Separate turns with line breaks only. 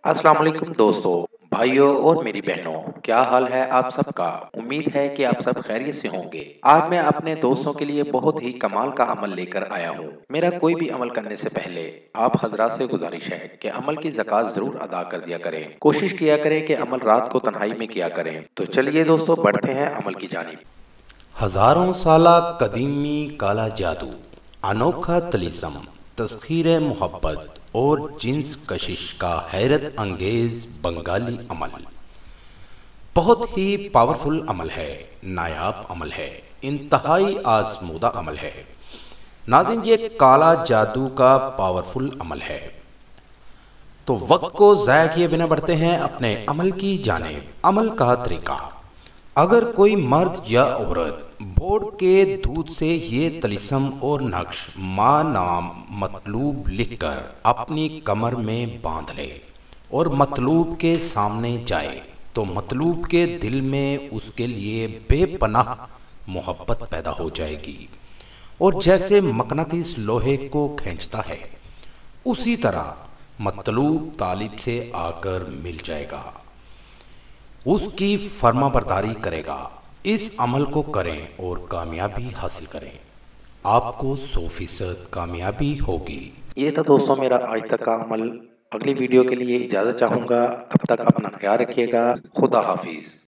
अस्सलाम वालेकुम दोस्तों, भाइयों और मेरी बहनों, क्या हाल है आप सबका? उम्मीद है कि आप सब खैरियत से होंगे। आज मैं अपने दोस्तों के लिए बहुत ही कमाल का अमल लेकर आया हूँ। मेरा कोई भी अमल करने से पहले आप हजरात से गुजारिश है कि अमल की ज़कात ज़रूर अदा कर दिया करें। कोशिश किया करें कि अमल रात को तन्हाई में किया करें। तो चलिए दोस्तों, बढ़ते हैं अमल की जानिब।
हजारों साला कदीमी काला जादू, अनोखा तलिस्म, तस्खीर मोहब्बत और जिन्स कशिश का हैरत अंगेज बंगाली अमल बहुत ही पावरफुल अमल है, नायाब अमल है, इंतहाई आजमूदा अमल है। नाज़रीन, ये काला जादू का पावरफुल अमल है। तो वक्त को ज़ाया किए बिना बढ़ते हैं अपने अमल की जानिब। अमल का तरीका: अगर कोई मर्द या औरत बोर्ड के दूध से ये तलिस्म और नक्श माँ नाम मतलूब लिखकर अपनी कमर में बांध ले और मतलूब के सामने जाए तो मतलूब के दिल में उसके लिए बेपनाह मोहब्बत पैदा हो जाएगी। और जैसे मकनातीस लोहे को खींचता है, उसी तरह मतलूब तालिब से आकर मिल जाएगा, उसकी फर्माबरदारी करेगा। इस अमल को करें और कामयाबी हासिल करें। आपको 100% कामयाबी होगी।
ये था दोस्तों मेरा आज तक का अमल। अगली वीडियो के लिए इजाज़त चाहूँगा। तब तक अपना ख्याल रखिएगा। खुदा हाफिज़।